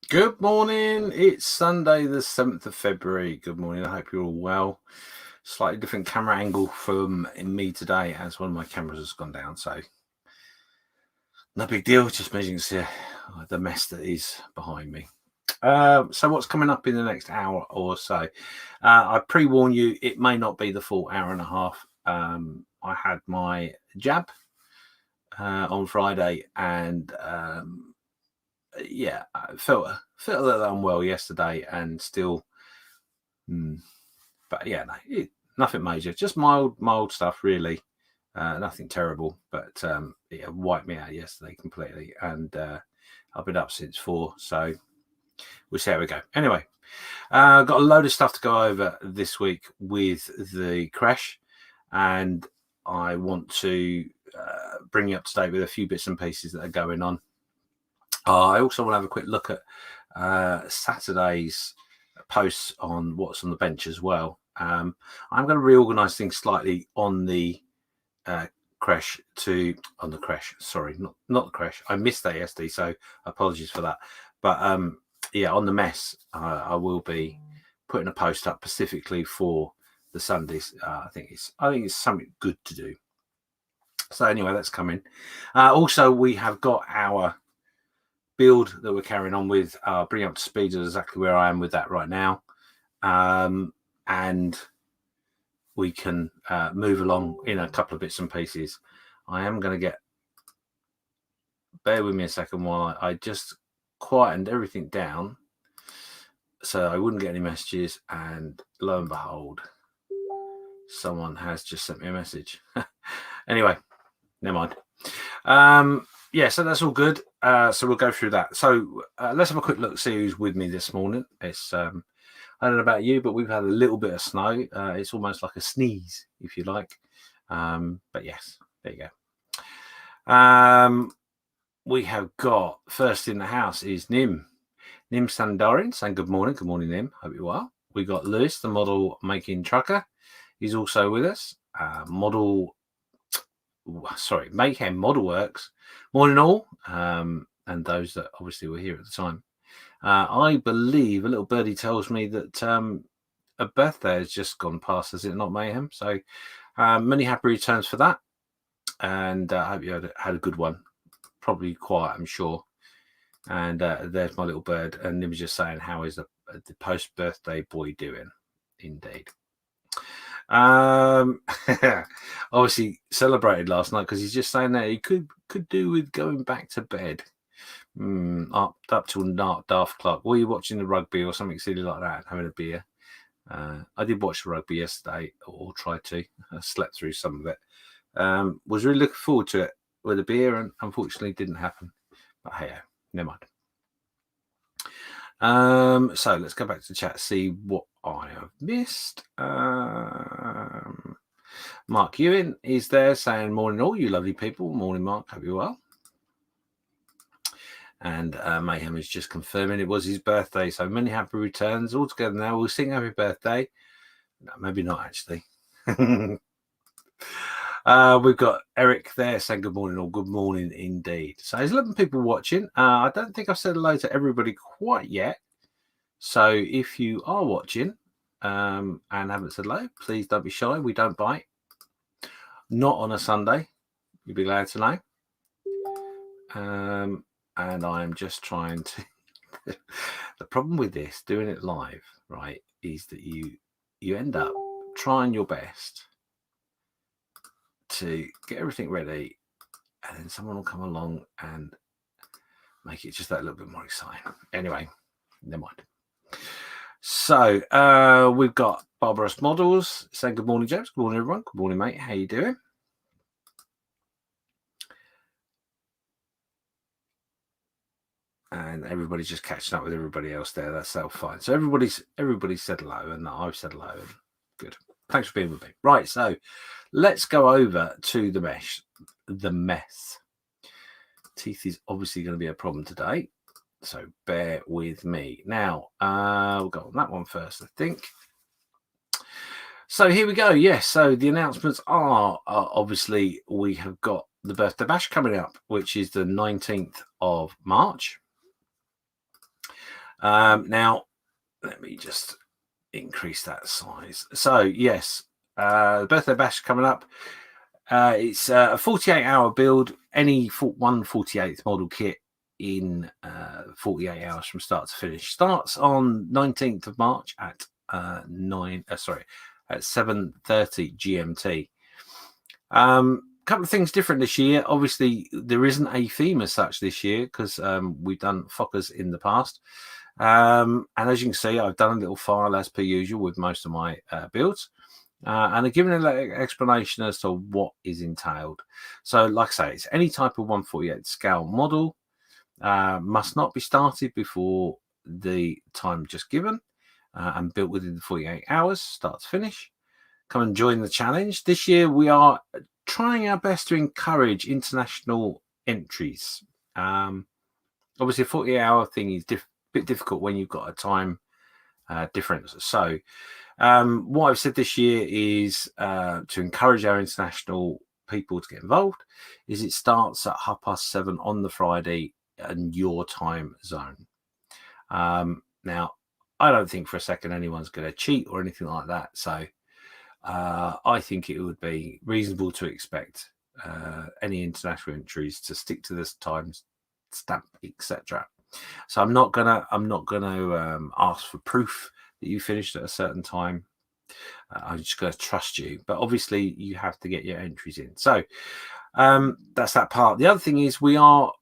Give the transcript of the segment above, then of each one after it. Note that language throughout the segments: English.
Good morning. It's Sunday, the 7th of February. Good morning. I hope you're all well. Slightly different camera angle from me today, as one of my cameras has gone down. So, no big deal. Just measuring to see the mess that is behind me. So, what's coming up in the next hour or so? I pre-warn you, it may not be the full hour and a half. I had my jab on Friday, and yeah, I felt a little unwell yesterday, and still, but yeah, no, nothing major, just mild stuff, really. Nothing terrible, but it wiped me out yesterday completely, and I've been up since 4, so we'll see how we go. Anyway, got a load of stuff to go over this week with the Creche, and I want to bring you up to date with a few bits and pieces that are going on. I also want to have a quick look at Saturday's posts on what's on the bench as well. I'm going to reorganize things slightly on the Creche on the Creche. Sorry, not the Creche. I missed that yesterday, so apologies for that. But yeah, on the mess, I will be putting a post up specifically for the Sundays. I think it's something good to do. So anyway, that's coming. Also, we have got our build that we're carrying on with. Bring up to speed exactly where I am with that right now, and we can move along in a couple of bits and pieces. I am going to bear with me a second while I just quietened everything down so I wouldn't get any messages, and lo and behold, someone has just sent me a message. Anyway, never mind. Yeah, so that's all good. So we'll go through that. So let's have a quick look, see who's with me this morning. It's I don't know about you, but we've had a little bit of snow. It's almost like a sneeze, if you like. But yes, there you go. We have got first in the house is Nim Sandarin saying good morning. Good morning, Nim. Hope you're well. We got Lewis, the model making trucker. He's also with us. Mayhem Model Works. Morning all, and those that obviously were here at the time. I believe a little birdie tells me that a birthday has just gone past, has it not, Mayhem? So many happy returns for that, and I hope you had a good one. Probably quiet, I'm sure. And there's my little bird, and he was just saying, how is the post-birthday boy doing? Indeed. Obviously celebrated last night because he's just saying that he could do with going back to bed. Up till daft clock. Were you watching the rugby or something silly like that, having a beer? I did watch the rugby yesterday, or tried to. I slept through some of it. Was really looking forward to it with a beer, and unfortunately didn't happen. But hey, never mind. So let's go back to the chat, see what I have missed. Mark Ewan is there saying, morning all you lovely people. Morning, Mark. Hope you're well. And Mayhem is just confirming it was his birthday. So many happy returns all together now. We'll sing happy birthday. No, maybe not, actually. We've got Eric there saying good morning, or good morning indeed. So there's 11 people watching. I don't think I've said hello to everybody quite yet. So if you are watching and haven't said hello, please don't be shy. We don't bite. Not on a Sunday. You'd be glad to know. And I'm just trying to. The problem with this, doing it live, right, is that you end up trying your best to get everything ready, and then someone will come along and make it just that little bit more exciting. Anyway, never mind. So we've got Barbarous Models saying good morning, James. Good morning, everyone. Good morning, mate. How you doing? And everybody's just catching up with everybody else there. That's all fine. So everybody's said hello, and I've said hello. And good. Thanks for being with me. Right, so let's go over to the mess. Teeth is obviously going to be a problem today, so bear with me. Now, we'll go on that one first, I think. So here we go. Yes, so the announcements are obviously we have got the birthday bash coming up, which is the 19th of March. Now, let me just increase that size. So, yes, the birthday bash coming up. It's a 48-hour build, any 1/48th model kit in 48 hours from start to finish. Starts on 19th of March at 7:30 GMT. Couple of things different this year. Obviously, there isn't a theme as such this year because we've done Fokkers in the past. And as you can see, I've done a little file as per usual with most of my builds. And I've given an explanation as to what is entailed. So, like I say, it's any type of 1/48 scale model. Must not be started before the time just given and built within the 48 hours, start to finish. Come and join the challenge. This year, we are trying our best to encourage international entries. Obviously, a 48-hour thing is a bit difficult when you've got a time difference. So, what I've said this year is to encourage our international people to get involved. Is it starts at 7:30 on the Friday in your time zone. Now, I don't think for a second anyone's going to cheat or anything like that. So, I think it would be reasonable to expect any international entries to stick to this time stamp, etc. So I'm not gonna ask for proof that you finished at a certain time. I'm just going to trust you, but obviously you have to get your entries in. So that's that part. The other thing is we are,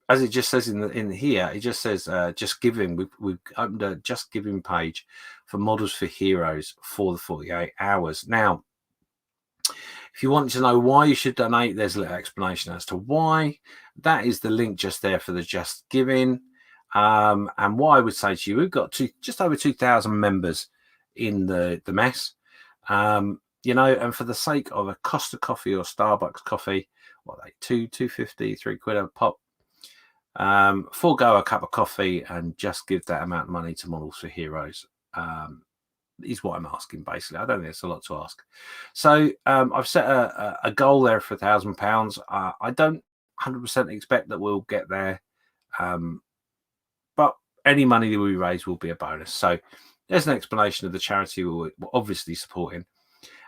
as it just says in here, it just says just giving. We've opened a just giving page for models for heroes for the 48 hours. Now, if you want to know why you should donate, there's a little explanation as to why. That is the link just there for the just giving. And what I would say to you, we've got just over 2,000 members in the mess. You know, and for the sake of a Costa coffee or Starbucks coffee, what are they, £2.50, £3 a pop, forego a cup of coffee and just give that amount of money to Models for Heroes. Is what I'm asking, basically. I don't think it's a lot to ask. So I've set a goal there for £1,000. I don't 100% expect that we'll get there, but any money that we raise will be a bonus. So there's an explanation of the charity we're obviously supporting.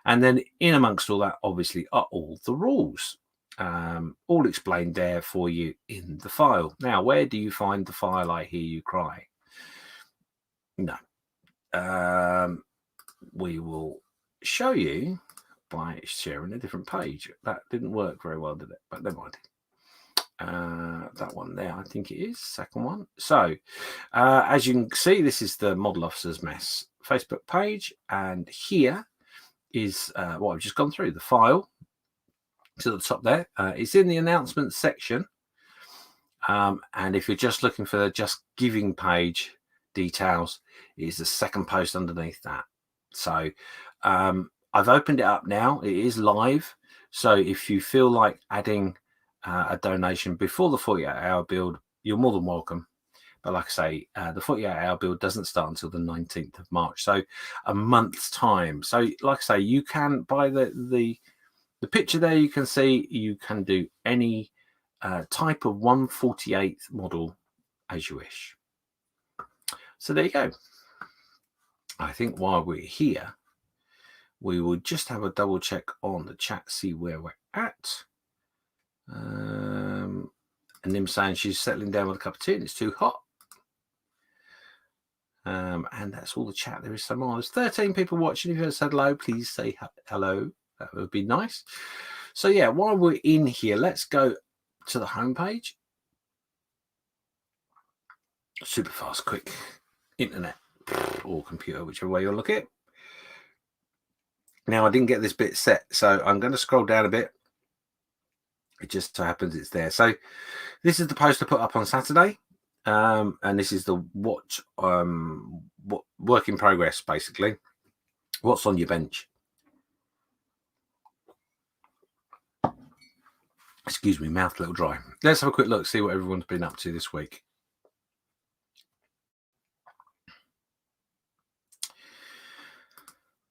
And then in amongst all that, obviously, are all the rules, all explained there for you in the file. Now, where do you find the file? I hear you cry. No. We will show you by sharing a different page. That didn't work very well, did it? But never mind. That one there, I think it is, second one. So, as you can see, this is the Model Officers Mess Facebook page, and here is what I've just gone through, the file. So at the top there, it's in the announcements section. And if you're just looking for the Just Giving page details, it's the second post underneath that. So I've opened it up now. It is live. So if you feel like adding a donation before the 48-hour build, you're more than welcome. But like I say, the 48-hour build doesn't start until the 19th of March. So a month's time. So like I say, you can, by the picture there, you can see you can do any type of 1/48th model as you wish. So there you go. I think while we're here, we will just have a double check on the chat, see where we're at. And Nim saying she's settling down with a cup of tea and it's too hot. And that's all the chat there is so more. There's 13 people watching. If you said hello, please say hello. That would be nice. So yeah, while we're in here, let's go to the homepage. Super fast, quick internet or computer, whichever way you look at it. Now, I didn't get this bit set, so I'm going to scroll down a bit. It just so happens it's there. So this is the post I put up on Saturday. And this is the what work in progress, basically. What's on your bench? Excuse me, mouth a little dry. Let's have a quick look, see what everyone's been up to this week.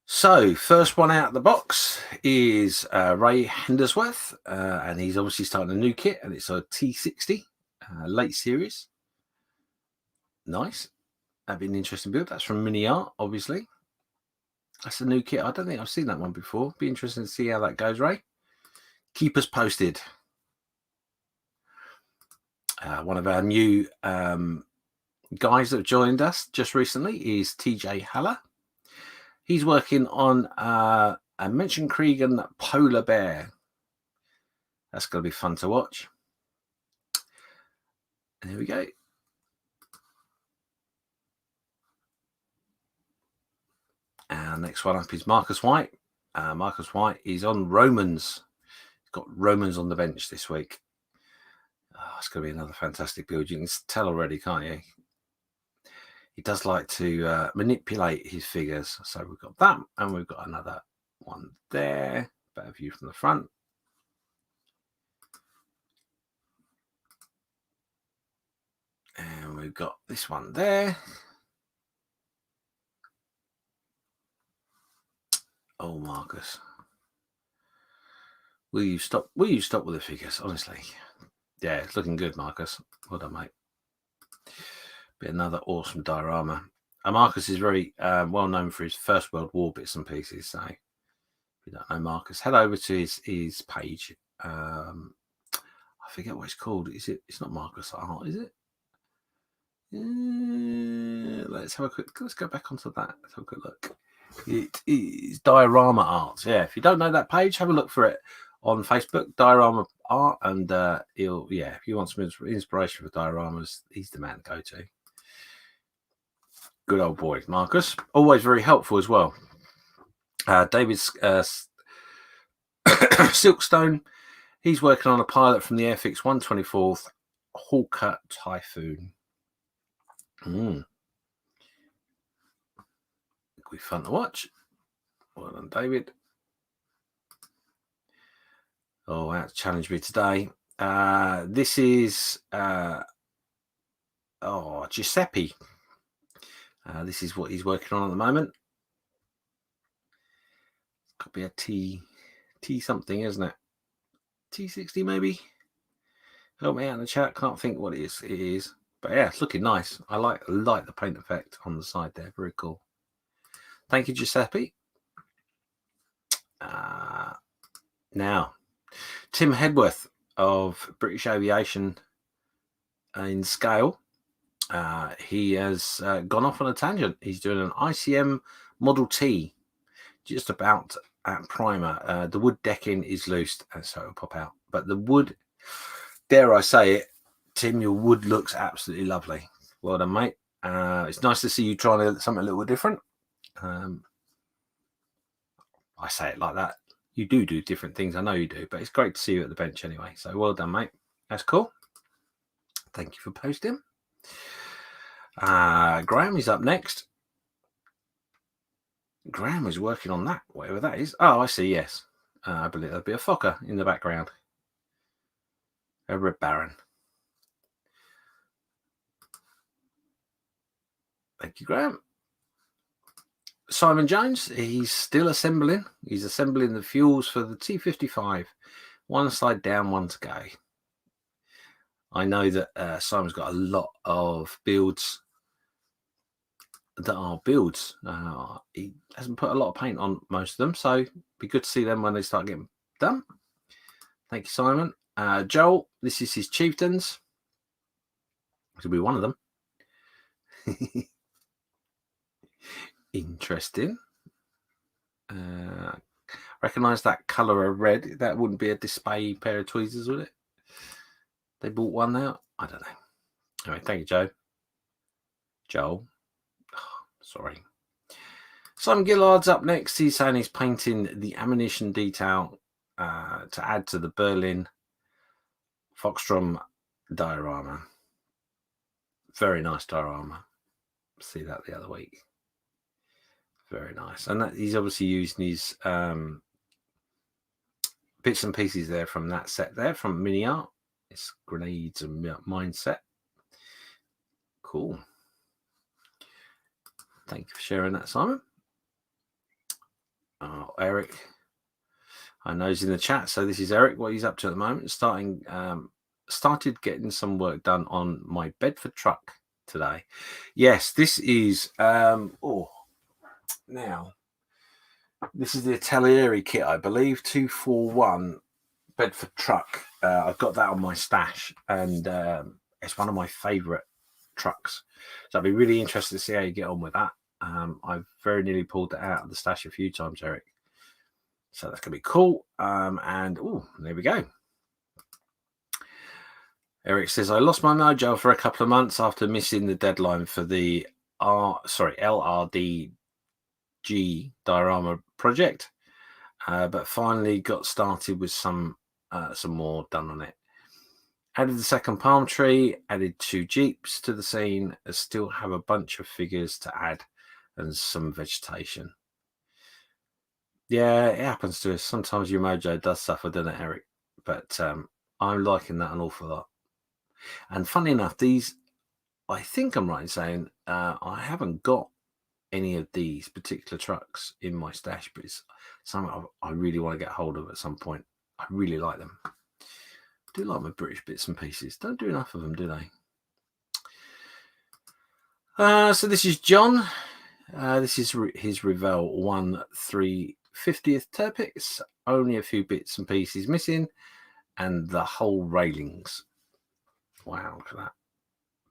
So, first one out of the box is Ray Hendersworth, and he's obviously starting a new kit, and it's a T60 late series. Nice. That'd be an interesting build. That's from Mini Art, obviously. That's a new kit. I don't think I've seen that one before. Be interesting to see how that goes, Ray. Keep us posted. One of our new guys that joined us just recently is TJ Haller. He's working on a Mention Cregan polar bear. That's going to be fun to watch. And here we go. And next one up is Marcus White. Marcus White is on Romans. He's got Romans on the bench this week. Oh, it's going to be another fantastic build. You can tell already, can't you? He does like to manipulate his figures. So we've got that, and we've got another one there. Better view from the front. And we've got this one there. Oh, Marcus. Will you stop with the figures, honestly? Yeah, it's looking good, Marcus. Well done, mate. Be another awesome diorama. And Marcus is very well known for his First World War bits and pieces. So if you don't know Marcus, head over to his page. I forget what it's called. It's not Marcus Art, is it? Let's go back onto that. Let's have a quick look. It is Diorama Art. Yeah, if you don't know that page, have a look for it on Facebook, Diorama Art, and if you want some inspiration for dioramas, he's the man to go to. Good old boy, Marcus. Always very helpful as well. David's Silkstone. He's working on a pilot from the Airfix 124th Hawker Typhoon. It'll be fun to watch. Well done, David. Oh, that's challenged me today. This is Giuseppe. This is what he's working on at the moment. Could be a T something, isn't it? T60 maybe. Help me out in the chat. Can't think what it is. But yeah, it's looking nice. I like the paint effect on the side there. Very cool. Thank you, Giuseppe. Now, Tim Hedworth of British Aviation in Scale. He has gone off on a tangent. He's doing an ICM Model T, just about at primer. The wood decking is loosed, and so it'll pop out. But the wood, dare I say it, Tim, your wood looks absolutely lovely. Well done, mate. It's nice to see you trying something a little bit different. I say it like that. You do different things. I know you do, but it's great to see you at the bench anyway. So well done, mate. That's cool. Thank you for posting. Graham is up next. Graham is working on that, whatever that is. Oh, I see, yes. I believe there'll be a Fokker in the background. A Red Baron. Thank you, Graham. Simon Jones, he's still assembling. He's assembling the fuels for the T55. One side down, one to go. I know that Simon's got a lot of builds that are builds. He hasn't put a lot of paint on most of them, so it'd be good to see them when they start getting done. Thank you, Simon. Joel, this is his Chieftains. This will be one of them. Interesting. Recognize that color of red. That wouldn't be a display pair of tweezers, would it? They bought one now. I don't know. Anyway, thank you, Joel. Oh, sorry. Simon Gillard's up next. He's saying he's painting the ammunition detail to add to the Berlin Foxstrom diorama. Very nice diorama. See that the other week. Very nice. And he's obviously using his bits and pieces there from that set there from Mini Art. It's grenades and mindset. Cool. Thank you for sharing that, Simon. Oh, Eric. I know he's in the chat. So this is Eric, what he's up to at the moment. Started getting some work done on my Bedford truck. today. Yes, this is now this is the Atelieri kit, I believe, 241 Bedford truck. I've got that on my stash, and it's one of my favourite trucks. So I'd be really interested to see how you get on with that. I've very nearly pulled that out of the stash a few times, Eric. So that's gonna be cool. And there we go. Eric says, I lost my mojo for a couple of months after missing the deadline for the LRDG diorama project, but finally got started with some more done on it. Added the second palm tree, added 2 jeeps to the scene. I still have a bunch of figures to add and some vegetation. Yeah, it happens to us. Sometimes your mojo does suffer, doesn't it, Eric? But I'm liking that an awful lot. And funny enough, these, I think I'm right in saying, I haven't got any of these particular trucks in my stash, but it's something I really want to get hold of at some point. I really like them. I do like my British bits and pieces. Don't do enough of them, do they? So this is John. This is his Revell 1/350th Turpix. Only a few bits and pieces missing, and the whole railings. Wow, look at that.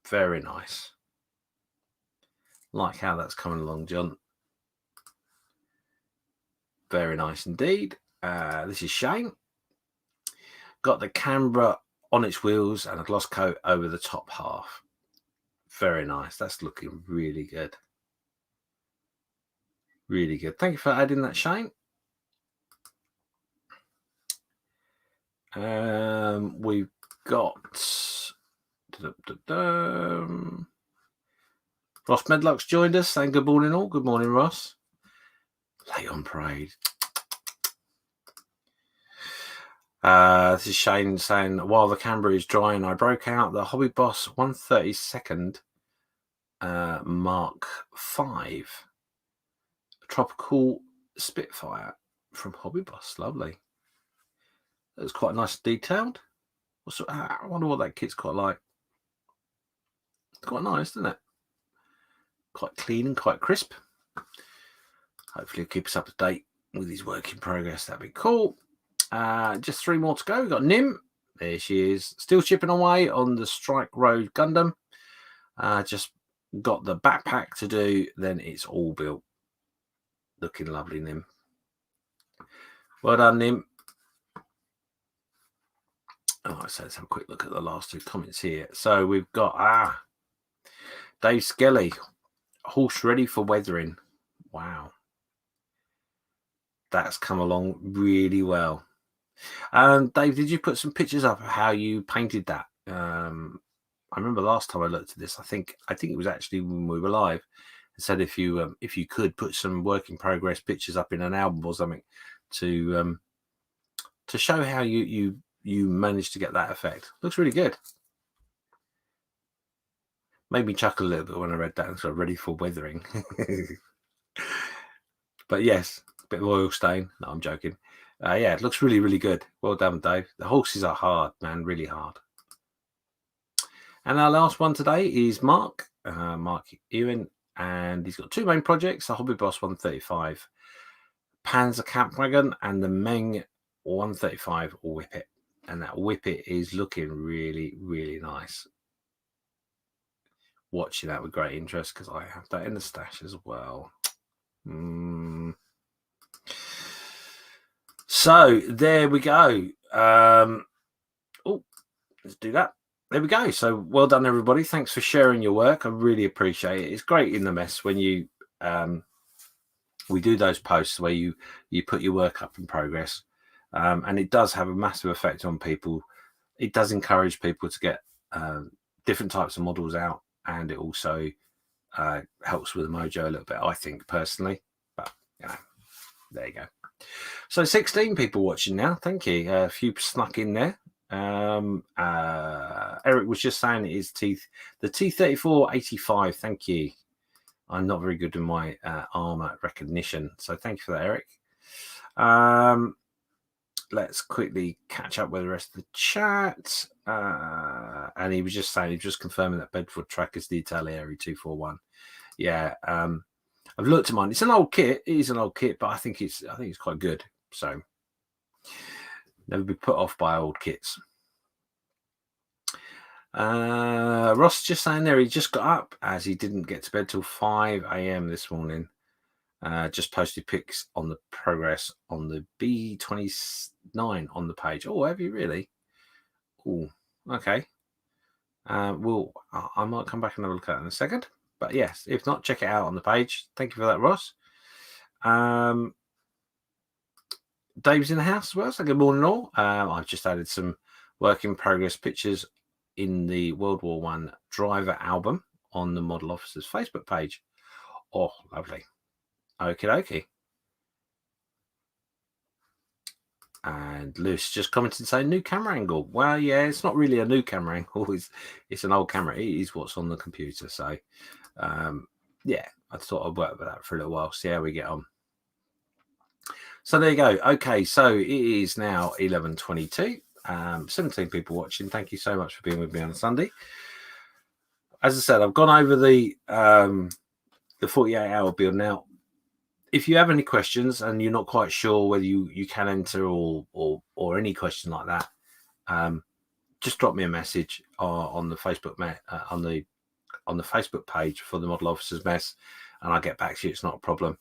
Very nice. Like how that's coming along, John. Very nice indeed. This is Shane. Got the Canberra on its wheels and a gloss coat over the top half. Very nice. That's looking really good. Really good. Thank you for adding that, Shane. We've got Ross Medlock's joined us, saying good morning all. Good morning, Ross. Late on parade. This is Shane saying, while the Canberra is drying, I broke out the Hobby Boss 132nd Mark 5 Tropical Spitfire from Hobby Boss. Lovely. That was quite nice and detailed. I wonder what that kit's quite like. It's quite nice, isn't it? Quite clean and quite crisp. Hopefully he'll keep us up to date with his work in progress. That'd be cool. Just 3 more to go. We've got Nim. There she is. Still chipping away on the Strike Road Gundam. Just got the backpack to do. Then it's all built. Looking lovely, Nim. Well done, Nim. So let's have a quick look at the last 2 comments here. So we've got Dave Skelly. Horse ready for weathering. Wow. That's come along really well. Dave, did you put some pictures up of how you painted that? I remember last time I looked at this, I think it was actually when we were live. It said if you could put some work in progress pictures up in an album or something to show how you managed to get that effect. Looks really good. Made me chuckle a little bit when I read that and sort of ready for weathering. But yes, a bit of oil stain. No, I'm joking. Yeah, it looks really, really good. Well done, Dave. The horses are hard, man, really hard. And our last one today is Mark Ewan, and he's got 2 main projects: the Hobby Boss 135 Panzer Camp Wagon and the Meng 135 Whippet. And that Whippet is looking really, really nice. Watching that with great interest because I have that in the stash as well. So there we go. Let's do that. There we go. So well done, everybody. Thanks for sharing your work. I really appreciate it. It's great in the mess when you we do those posts where you put your work up in progress, and it does have a massive effect on people. It does encourage people to get different types of models out, and it also helps with the mojo a little bit, I think, personally. But there you go. So 16 people watching now. Thank you. A few snuck in there. Eric was just saying it is the T3485. Thank you. I'm not very good in my armor recognition, so thank you for that, Eric. let's quickly catch up with the rest of the chat. And he was just saying, he was just confirming that Bedford Trackers detail area 241. Yeah, I've looked at mine. It's an old kit. It is an old kit, but I think it's quite good. So never be put off by old kits. Ross just saying there, he just got up as he didn't get to bed till 5 a.m. this morning. Just posted pics on the progress on the Ep24 on the page. Oh, have you really? Oh, okay. Well, I might come back and have a look at it in a second. But yes, if not, check it out on the page. Thank you for that, Ross. Dave's in the house as well, so good morning all. I've just added some work in progress pictures in the World War One driver album on the Model Officers Facebook page. Oh, lovely. Okie dokie. And Lewis just commented saying new camera angle. Well, yeah, it's not really a new camera angle. It's an old camera. It is what's on the computer. So, yeah, I thought I'd work with that for a little while, see how we get on. So there you go. Okay, so it is now 11:22. 17 people watching. Thank you so much for being with me on a Sunday. As I said, I've gone over the 48-hour build now. If you have any questions and you're not quite sure whether you can enter or any question like that, just drop me a message on the Facebook on the Facebook page for the Model Officers Mess, and I'll get back to you. It's not a problem.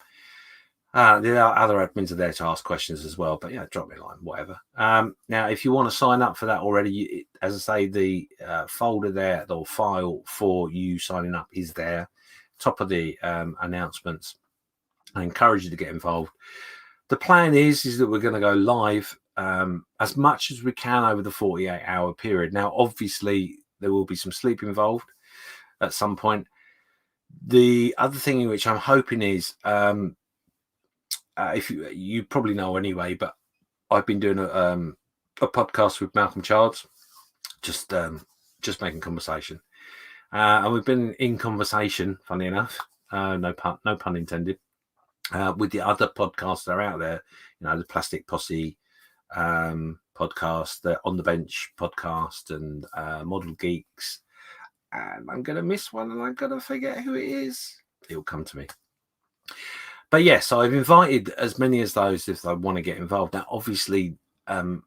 The other admins are there to ask questions as well, but yeah, drop me a line, whatever. Now, if you want to sign up for that already, as I say, the folder there, the file for you signing up is there, top of the announcements. I encourage you to get involved. The plan is that we're going to go live as much as we can over the 48-hour period. Now, obviously, there will be some sleep involved at some point. The other thing in which I'm hoping is, if you probably know anyway, but I've been doing a podcast with Malcolm Charles, just making conversation, and we've been in conversation. Funny enough, no pun intended. With the other podcasts that are out there, the Plastic Posse podcast, the On the Bench podcast, and Model Geeks. And I'm going to miss one, and I'm going to forget who it is. It'll come to me. But yes, I've invited as many as those if they want to get involved. Now, obviously,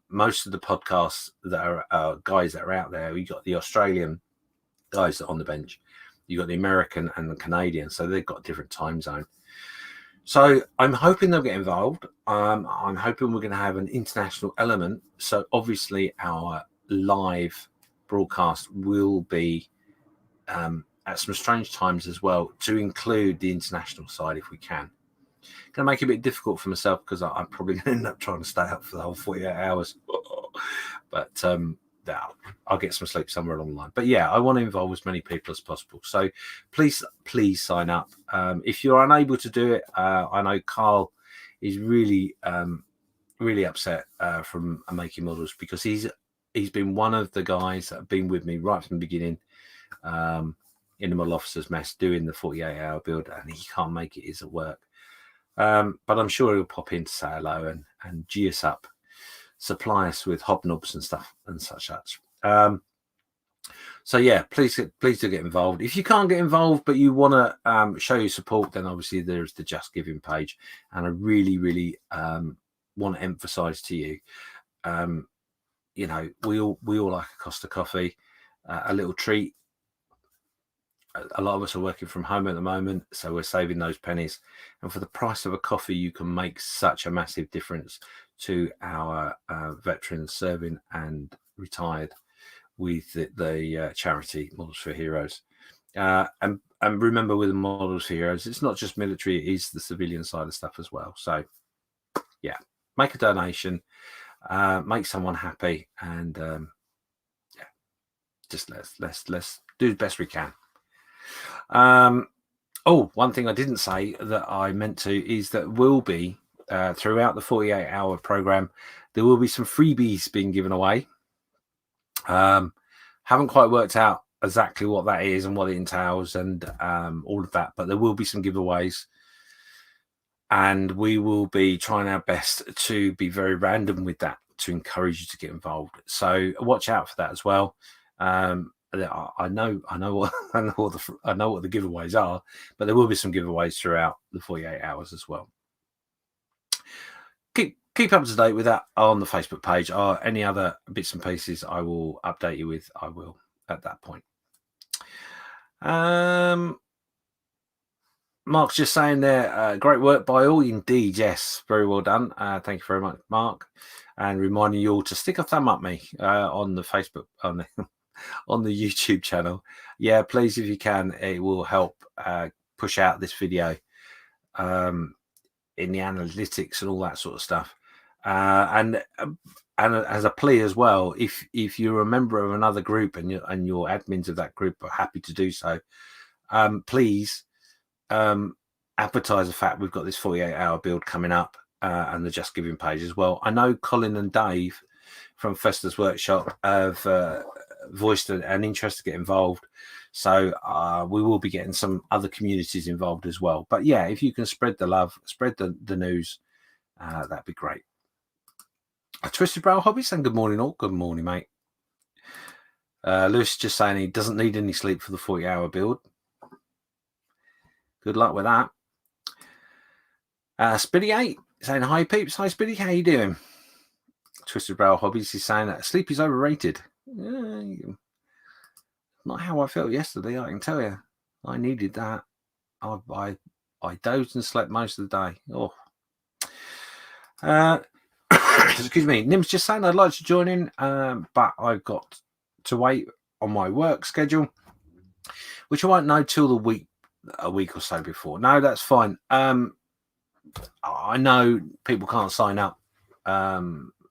most of the podcasts that are guys that are out there, you got the Australian guys that are on the bench, you got the American and the Canadian, so they've got a different time zone. So I'm hoping they'll get involved. I'm hoping we're going to have an international element. So obviously our live broadcast will be at some strange times as well, to include the international side if we can. Going to make it a bit difficult for myself because I'm probably going to end up trying to stay up for the whole 48 hours. But I'll get some sleep somewhere along the line. But yeah, I want to involve as many people as possible. So please sign up. If you're unable to do it, I know Carl is really upset from Making Models, because he's been one of the guys that have been with me right from the beginning in the Model Officers Mess doing the 48-hour build, and he can't make it. He's at work. But I'm sure he'll pop in to say hello and G us up, supply us with hobnobs and stuff and such. So yeah, please do get involved. If you can't get involved but you want to show your support, then obviously there's the Just Giving page, and I really want to emphasize to you, we all like a Costa coffee, a little treat. A lot of us are working from home at the moment, so we're saving those pennies. And for the price of a coffee, you can make such a massive difference to our veterans serving and retired with the charity Models for Heroes. And remember, with the Models for Heroes, it's not just military, it is the civilian side of stuff as well. So yeah, make a donation, make someone happy, and just let's do the best we can. One thing I didn't say that I meant to is that will be throughout the 48-hour program, there will be some freebies being given away. Haven't quite worked out exactly what that is and what it entails and all of that, but there will be some giveaways, and we will be trying our best to be very random with that. to encourage you to get involved. So watch out for that as well. I know what the giveaways are, but there will be some giveaways throughout the 48 hours as well. Keep up to date with that on the Facebook page. Or any other bits and pieces I will update you with, I will at that point. Mark's just saying there, great work by all. Indeed, yes, very well done. Thank you very much, Mark. And reminding you all to stick a thumb up me on the Facebook, on the on the YouTube channel. Yeah, please, if you can, it will help push out this video in the analytics and all that sort of stuff. And as a plea as well, if you're a member of another group and your admins of that group are happy to do so, please advertise the fact we've got this 48-hour build coming up and the Just Giving page as well. I know Colin and Dave from Fester's Workshop have voiced an interest to get involved, so we will be getting some other communities involved as well. But yeah, if you can spread the love, spread the news, that'd be great. Twisted Brow Hobbies, and good morning all. Good morning, mate. Lewis just saying he doesn't need any sleep for the 40-hour build. Good luck with that. Spiddy8 saying hi peeps. Hi Spiddy, how you doing? Twisted Brow Hobbies is saying that sleep is overrated. Not how I felt yesterday, I can tell you. I needed that. I dozed and slept most of the day. Excuse me. Nim's just saying I'd like to join in, but I've got to wait on my work schedule, which I won't know till a week or so before. No, that's fine. I know people can't sign up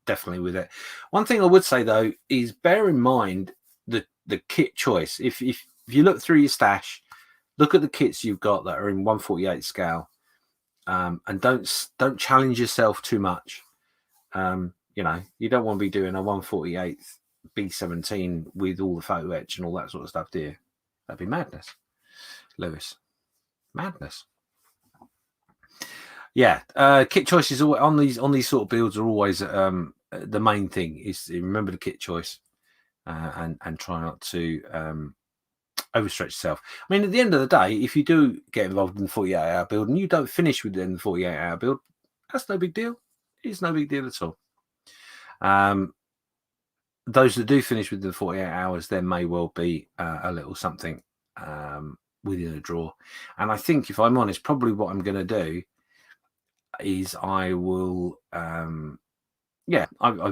definitely with it. One thing I would say though is bear in mind the kit choice. If you look through your stash, look at the kits you've got that are in 1/48 scale, and don't challenge yourself too much. You know, you don't want to be doing a 1/48 B17 with all the photo etch and all that sort of stuff, do you? That'd be madness, Lewis. Madness. Yeah, kit choices on these sort of builds are always the main thing. Is remember the kit choice and try not to overstretch yourself. I mean, at the end of the day, if you do get involved in the 48-hour build and you don't finish within the 48-hour build, that's no big deal. It's no big deal at all. Those that do finish within the 48 hours, there may well be a little something within a drawer. And I think, if I'm honest, probably what I'm going to do is I will, I've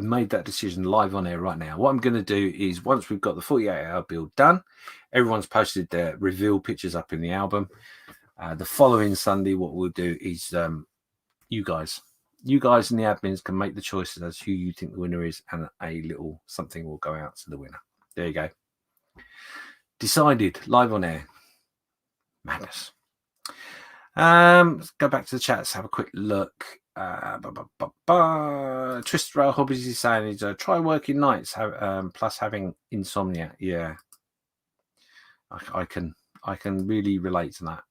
made that decision live on air right now. What I'm going to do is, once we've got the 48-hour build done, everyone's posted their reveal pictures up in the album. The following Sunday, what we'll do is you guys and the admins can make the choices as who you think the winner is, and a little something will go out to the winner. There you go. Decided live on air. Madness. Let's go back to the chat. Let's have a quick look. Twisted Rail Hobbies is saying is try working nights plus having insomnia. Yeah, I can really relate to that.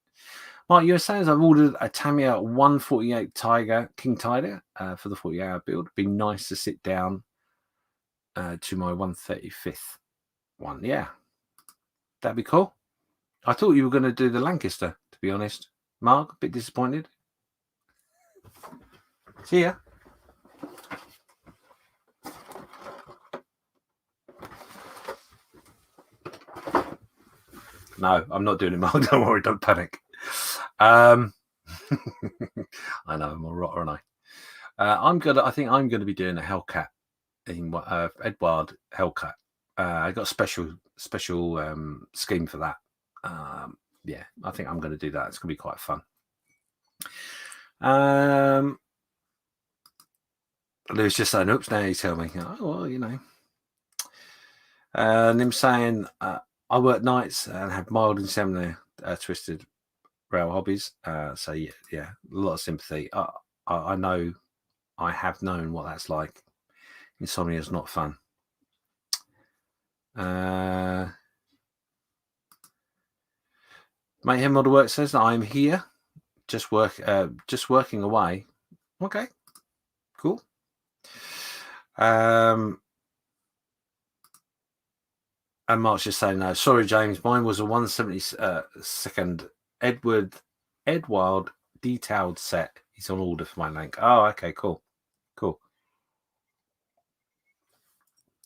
Mark, you were saying I've ordered a Tamiya 1/48 King Tiger for the 40-hour build. It'd be nice to sit down to my 1/35 one. Yeah, that'd be cool. I thought you were going to do the Lancaster, to be honest. Mark, a bit disappointed. See ya. No, I'm not doing it, Mark. Don't worry, don't panic. I know I'm all right, aren't I? I think I'm gonna be doing a Hellcat in Edward Hellcat. I got a special scheme for that. Yeah, I think I'm gonna do that. It's gonna be quite fun. Louis just saying, oops, now you tell me. Oh, well, you know. And him saying, I work nights and have mild insomnia, Twisted Rail Hobbies. So yeah, a lot of sympathy. I know, I have known what that's like. Insomnia is not fun. Mayhem Model Work says that I'm here, just working away. Okay, cool. And Mark's just saying, no, sorry, James, mine was a 172nd Edward detailed set. He's on order for my link. Oh, okay, cool.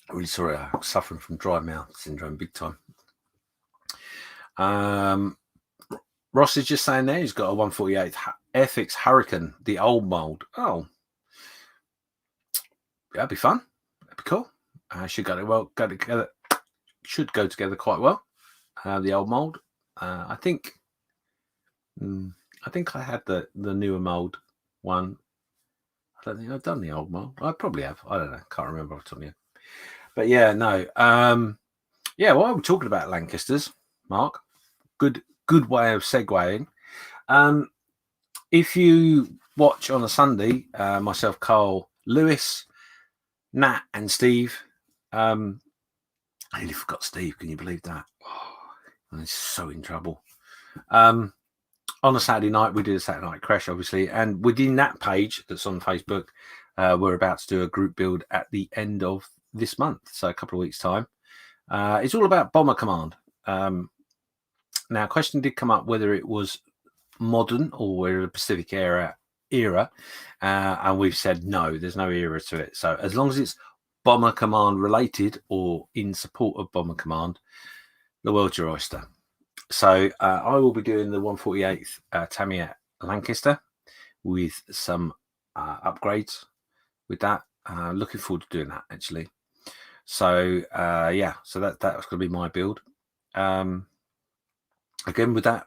Really sorry, I'm suffering from dry mouth syndrome big time. Ross is just saying there he's got a 148 Airfix Hurricane, the old mold. Oh, that'd be fun. That'd be cool. Should go together. Should go together quite well. The old mold. I think I had the newer mold one. I don't think I've done the old mold. I probably have. I don't know. Can't remember off the top of my head. But yeah, no. Yeah, while we're talking about Lancasters, Mark, good way of segueing. If you watch on a Sunday, myself, Carl, Lewis, Nat, and Steve. I nearly forgot Steve. Can you believe that? Oh, I'm so in trouble. On a Saturday night, we did a Saturday night Creche, obviously, and within that page that's on Facebook, we're about to do a group build at the end of this month, so a couple of weeks' time. It's all about Bomber Command. Now, a question did come up whether it was modern or whether a Pacific era, and we've said no, there's no era to it. So as long as it's Bomber Command related or in support of Bomber Command, the world's your oyster. So I will be doing the 148th Tamiya Lancaster with some upgrades with that. Looking forward to doing that, actually. So yeah, so that's going to be my build. Again, with that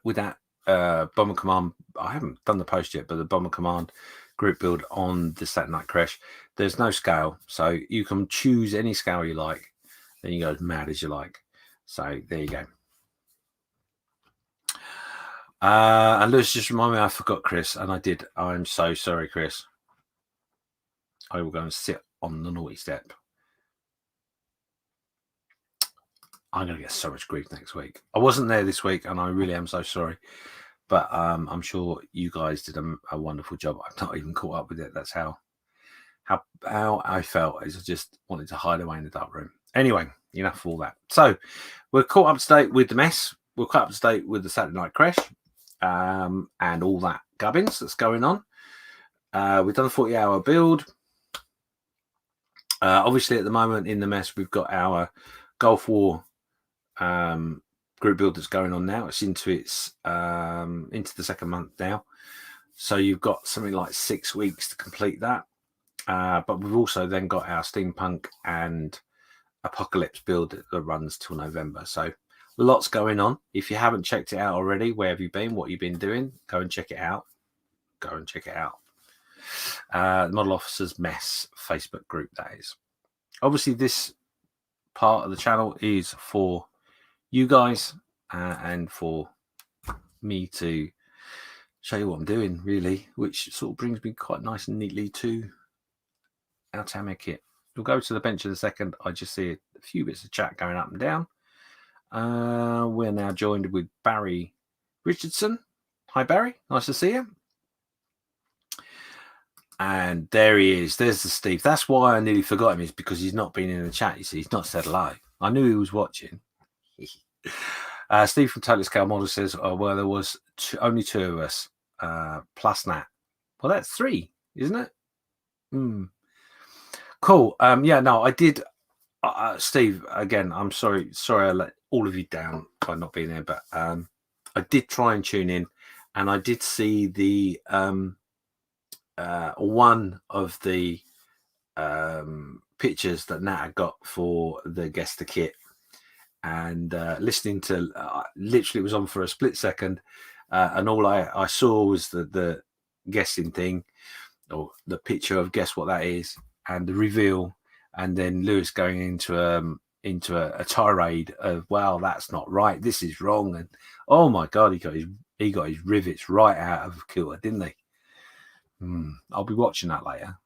Bomber Command, I haven't done the post yet, but the Bomber Command group build on the Saturday Night Creche, there's no scale, so you can choose any scale you like, then you go as mad as you like. So there you go. And Lewis just remind me, I forgot Chris, and I did. I'm so sorry, Chris. I will go and sit on the naughty step. I'm going to get so much grief next week. I wasn't there this week, and I really am so sorry. But I'm sure you guys did a wonderful job. I've not even caught up with it. That's how I felt. Is I just wanted to hide away in the dark room. Anyway, enough of all that. So we're caught up to date with the mess. We're caught up to date with the Saturday Night Creche and all that gubbins that's going on. We've done a 40-hour build. Obviously, at the moment in the mess, we've got our Gulf War group build that's going on now. It's into the second month now, so you've got something like 6 weeks to complete that. But we've also then got our steampunk and apocalypse build that runs till November. So lots going on. If you haven't checked it out already, where have you been? What you've been doing? Go and check it out. The Model Officers Mess Facebook group, that is. Obviously, this part of the channel is for you guys and for me to show you what I'm doing, really, which sort of brings me quite nice and neatly to our Tamiya kit. We'll go to the bench in a second. I just see a few bits of chat going up and down. We're now joined with Barry Richardson. Hi, Barry. Nice to see you. And there he is. There's the Steve. That's why I nearly forgot him, is because he's not been in the chat. You see, he's not said hello. I knew he was watching. Steve from Total Scale Model says, oh, well, there was only two of us, plus Nat. Well, that's three, isn't it? Cool. Yeah, no, I did. Steve, again, I'm sorry I let all of you down by not being there, but I did try and tune in, and I did see the one of the pictures that Nat had got for the Guester kit, and listening to literally it was on for a split second, and all I saw was the guessing thing, or the picture of guess what that is, and the reveal, and then Lewis going into a tirade of, wow, that's not right, this is wrong, and oh my god, he got his rivets right out of kilter, didn't he? I'll be watching that later.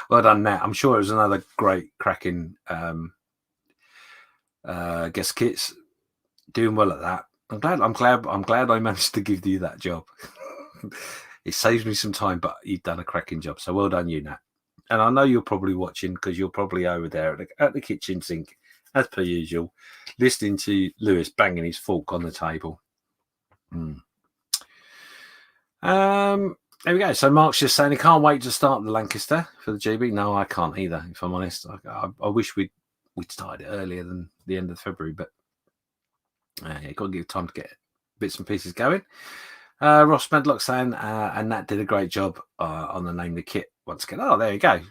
Well done, Nat. I'm sure it was another great cracking guest kits. Doing well at that. I'm glad I managed to give you that job. It saves me some time, but you've done a cracking job. So well done, you, Nat. And I know you're probably watching because you're probably over there at the kitchen sink, as per usual, listening to Lewis banging his fork on the table. There we go. So Mark's just saying he can't wait to start the Lancaster for the GB. No, I can't either, if I'm honest. I wish we'd started it earlier than the end of February, but you've got to give time to get bits and pieces going. Ross Medlock saying, and Nat did a great job on the name of the kit once again. Oh, there you go.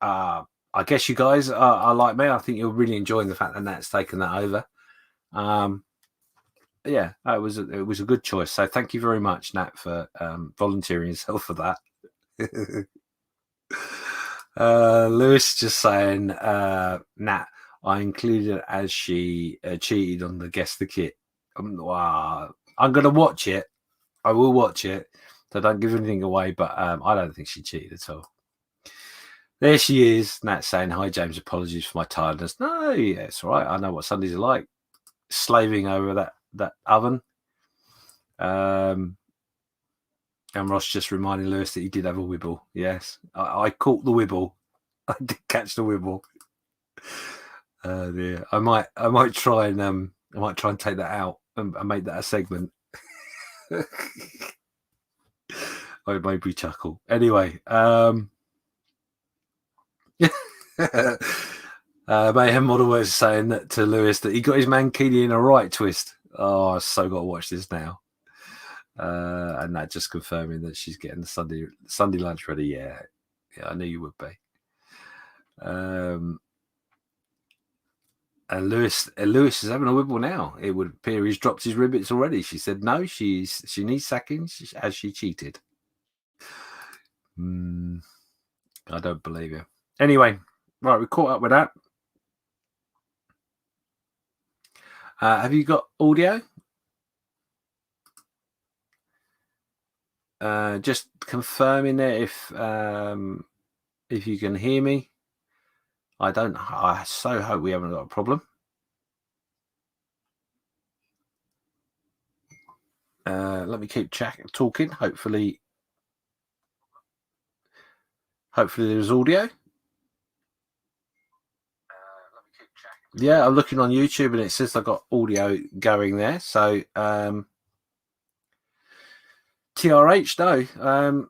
I guess you guys are like me. I think you're really enjoying the fact that Nat's taken that over. Yeah, it was a good choice. So thank you very much, Nat, for volunteering yourself for that. Lewis just saying, Nat, I included it as she cheated on the Guess the Kit. Wow. I'm going to watch it. I will watch it. So don't give anything away, but I don't think she cheated at all. There she is, Nat saying, hi, James, apologies for my tiredness. No, yeah, it's all right. I know what Sundays are like. Slaving over that oven. And Ross just reminding Lewis that he did have a wibble. Yes, I caught the wibble. I did catch the wibble. Dear. I might try and take that out and make that a segment. I made me chuckle. Anyway, Mayhem Model was saying that to Lewis that he got his mankini in a right twist. Oh, I've so got to watch this now. And that just confirming that she's getting the Sunday lunch ready. Yeah, I knew you would be. And Lewis is having a wibble now. It would appear he's dropped his ribbits already. She said no. She needs sacking as she cheated. I don't believe you. Anyway, right, we caught up with that. Have you got audio? Just confirming there if you can hear me. I so hope we haven't got a problem. Let me keep talking. Hopefully there's audio. Yeah, I'm looking on YouTube and it says I've got audio going there. So TRH, no.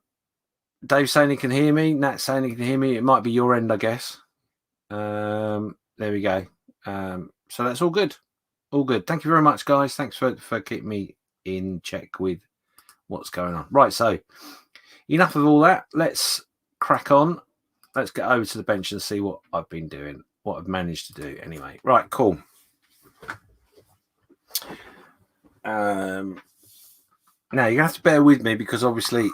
Dave saying he can hear me. Nat saying he can hear me. It might be your end, I guess. There we go. So that's all good. All good. Thank you very much, guys. Thanks for keeping me in check with what's going on. Right, so enough of all that. Let's crack on. Let's get over to the bench and see what I've been doing, what I've managed to do anyway. Right, cool. Now, you have to bear with me because obviously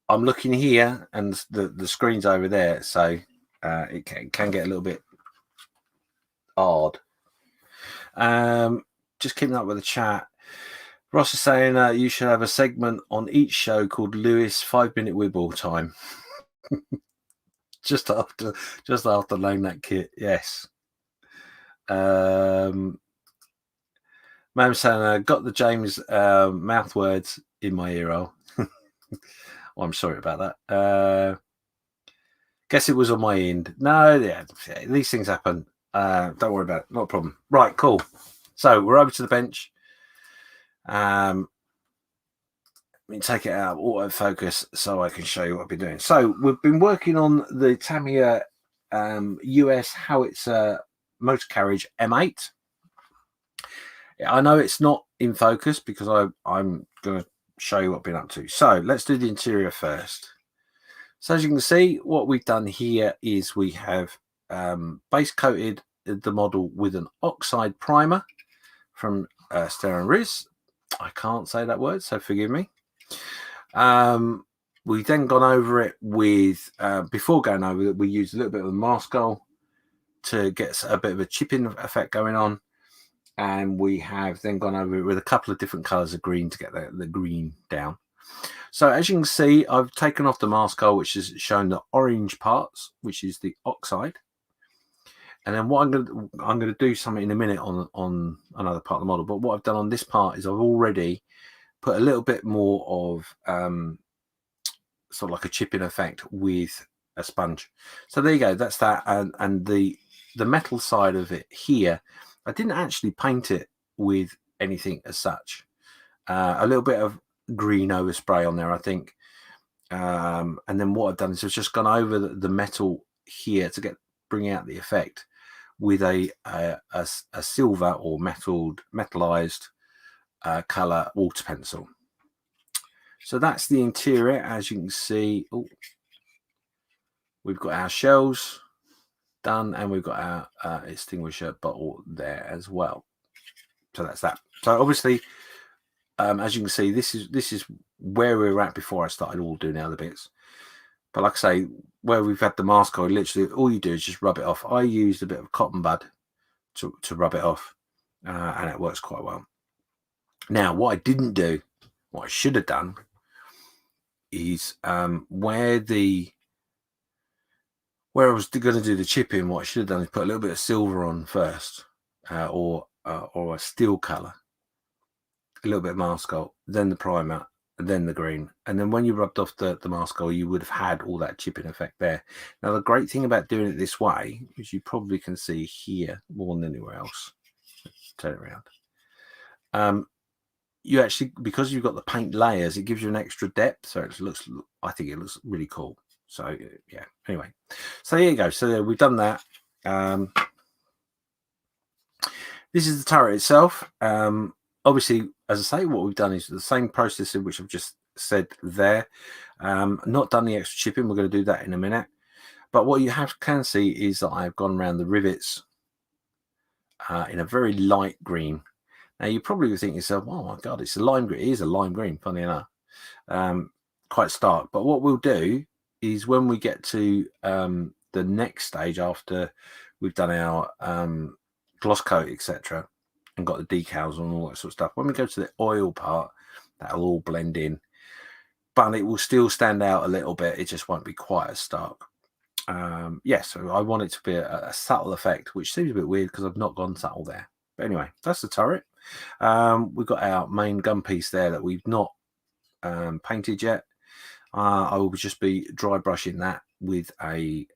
I'm looking here and the screen's over there, so it can get a little bit odd. Just keeping up with the chat. Ross is saying you should have a segment on each show called Lewis 5-minute Wibble time. just after loan that kit, yes. Man saying got the James mouth words in my ear hole. Oh, I'm sorry about that. Guess it was on my end. No, yeah, these things happen. Don't worry about it. Not a problem. Right, cool. So we're over to the bench. Let me take it out of autofocus so I can show you what I've been doing. So we've been working on the Tamiya US Howitzer motor carriage M8. I know it's not in focus because I'm going to show you what I've been up to. So let's do the interior first. So as you can see, what we've done here is we have base coated the model with an oxide primer from Ster & Riz. I can't say that word, so forgive me. We've then gone over it with, before going over it, we used a little bit of the Maskell to get a bit of a chipping effect going on. And we have then gone over it with a couple of different colours of green to get the green down. So as you can see, I've taken off the Maskell, which is showing the orange parts, which is the oxide. And then what I'm going to do something in a minute on another part of the model. But what I've done on this part is I've already put a little bit more of sort of like a chipping effect with sponge. So there you go. That's that. And the metal side of it here, I didn't actually paint it with anything as such. A little bit of green overspray on there, I think. And then what I've done is I've just gone over the metal here to bring out the effect with a silver or metallized color water pencil. So that's the interior. As you can see, we've got our shells done, and we've got our extinguisher bottle there as well. So that's that. So obviously, as you can see, this is where we were at before I started all doing the other bits. But like I say, where we've had the mask on, literally all you do is just rub it off. I used a bit of cotton bud to rub it off, and it works quite well. Now, what I didn't do, what I should have done, is where I was going to do the chipping, what I should have done is put a little bit of silver on first, or a steel color, a little bit of Maskell, then the primer, and then the green. And then when you rubbed off the Maskell, you would have had all that chipping effect there. Now, the great thing about doing it this way, which you probably can see here more than anywhere else, turn it around. You actually, because you've got the paint layers, it gives you an extra depth. So I think it looks really cool. So yeah, anyway, so there you go. So we've done that. This is the turret itself. Obviously, as I say, what we've done is the same process in which I've just said there. Not done the extra chipping. We're going to do that in a minute. But what you can see is that I've gone around the rivets in a very light green. Now, you probably would think to yourself, oh my God, it's a lime green. It is a lime green, funny enough. Quite stark. But what we'll do is when we get to the next stage after we've done our gloss coat, etc., and got the decals and all that sort of stuff, when we go to the oil part, that'll all blend in. But it will still stand out a little bit. It just won't be quite as stark. So I want it to be a subtle effect, which seems a bit weird because I've not gone subtle there. But anyway, that's the turret. We've got our main gun piece there that we've not painted yet. I will just be dry brushing that with a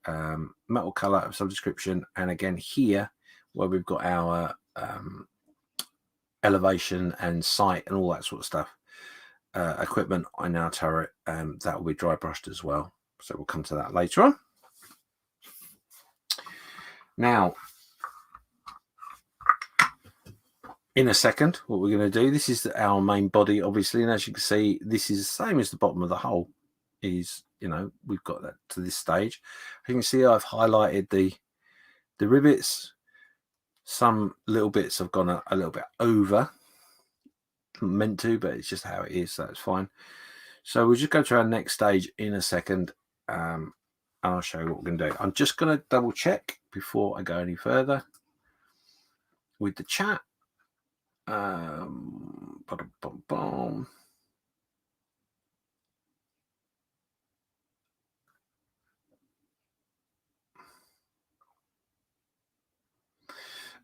metal color of some description. And again, here where we've got our elevation and sight and all that sort of stuff, equipment on our turret, that will be dry brushed as well. So we'll come to that later on. Now, in a second, what we're going to do, this is our main body, obviously, and as you can see, this is the same as the bottom of the hull. We've got that to this stage. You can see I've highlighted the rivets. Some little bits have gone a little bit over, meant to, but it's just how it is, so it's fine. So we'll just go to our next stage in a second, and I'll show you what we're going to do. I'm just going to double check before I go any further with the chat.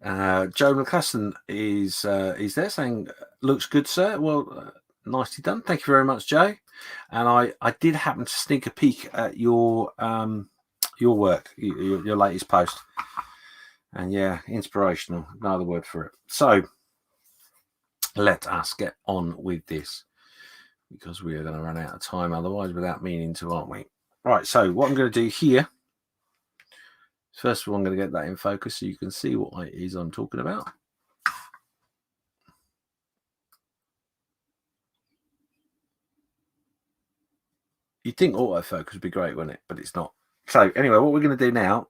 Joe McCusson is there saying, looks good, sir. Well, nicely done. Thank you very much, Joe. And I did happen to sneak a peek at your work, your latest post. And yeah, inspirational. No other word for it. So let us get on with this, because we are going to run out of time otherwise without meaning to, aren't we? Right, so what I'm going to do here, first of all, I'm going to get that in focus so you can see what it is I'm talking about. You'd think autofocus would be great, wouldn't it? But it's not. So anyway, what we're going to do now,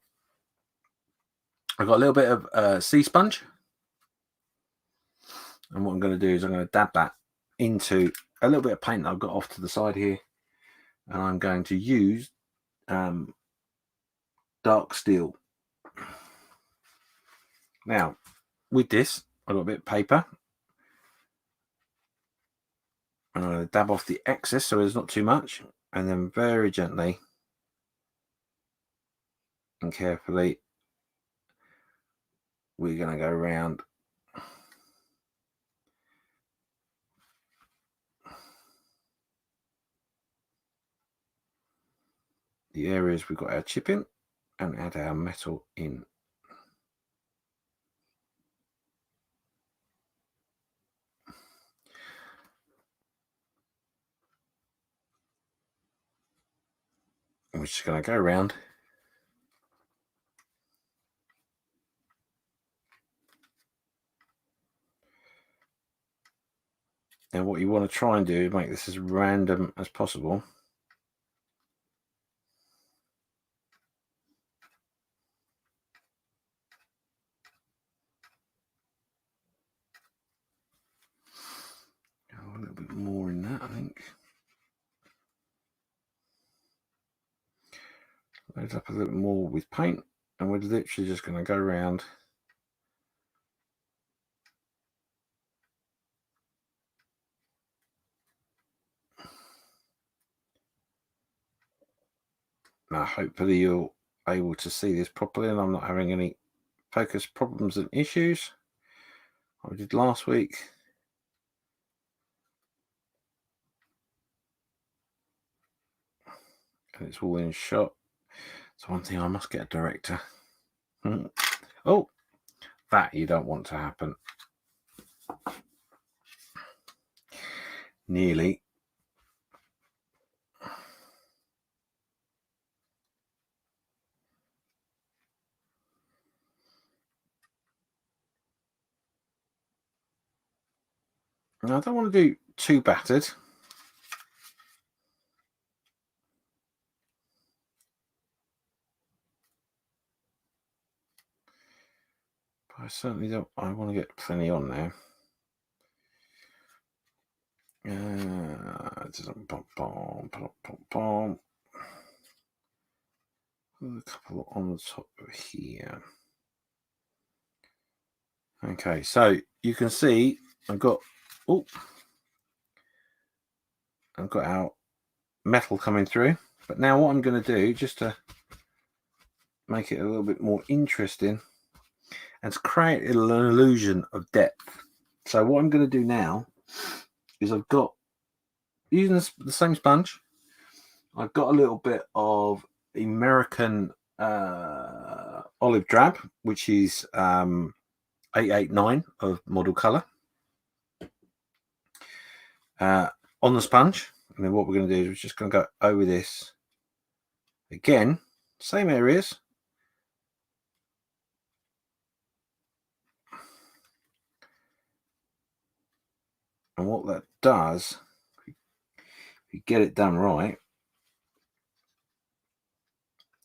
I've got a little bit of sea sponge. And what I'm going to do is I'm going to dab that into a little bit of paint that I've got off to the side here. And I'm going to use dark steel. Now, with this, I've got a bit of paper. I'm going to dab off the excess so there's not too much. And then very gently and carefully, we're going to go around the areas we've got our chip in and add our metal in. And we're just going to go around and what you want to try and do is make this as random as possible. A little bit more in that, I think. Load up a little more with paint, and we're literally just going to go around now. Hopefully you're able to see this properly and I'm not having any focus problems and issues I did last week. And it's all in shot. So one thing, I must get a director. Oh, that you don't want to happen. Nearly. Now, I don't want to do too battered. But I certainly don't. I want to get plenty on there. A couple on the top here. Okay, so you can see I've got our metal coming through. But now what I'm going to do, just to make it a little bit more interesting and to create an illusion of depth. So what I'm going to do now is I've got, using the same sponge, I've got a little bit of American olive drab, which is 889 of model color, on the sponge. And then what we're going to do is we're just going to go over this again, same areas. And what that does, if you get it done right,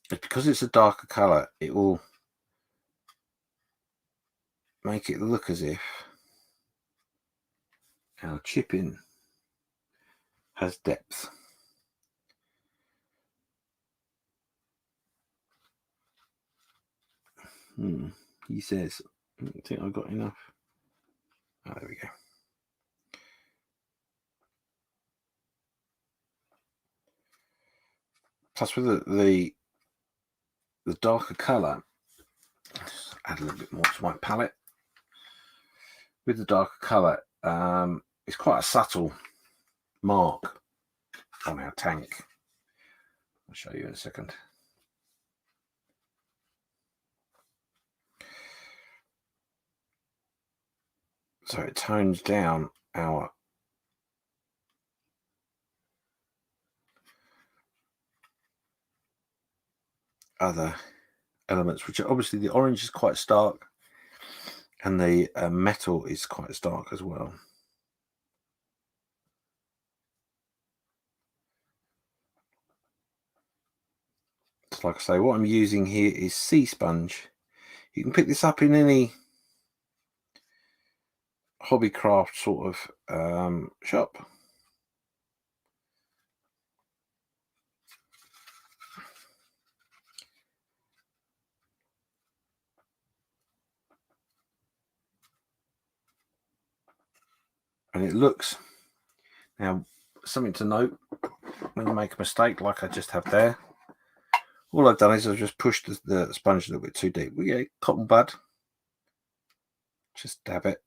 is because it's a darker color, it will make it look as if our chipping has depth. He says, I don't think I've got enough. Oh, there we go. Plus with the darker color, add a little bit more to my palette. With the darker color, it's quite a subtle mark on our tank. I'll show you in a second. So it tones down our other elements, which are obviously the orange is quite stark and the metal is quite stark as well. So like I say, what I'm using here is sea sponge. You can pick this up in any hobbycraft sort of shop. And it looks, now something to note, when you make a mistake like I just have there, all I've done is I've just pushed the sponge a little bit too deep. We get cotton bud, just dab it.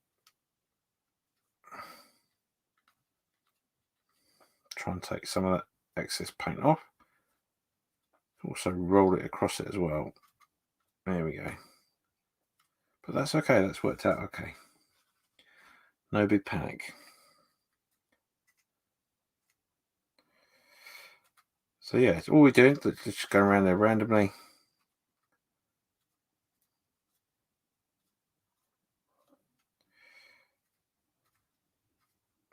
Try and take some of that excess paint off. Also roll it across it as well. There we go. But that's okay. That's worked out okay. No big panic. So yeah, it's all we're doing. Just going around there randomly.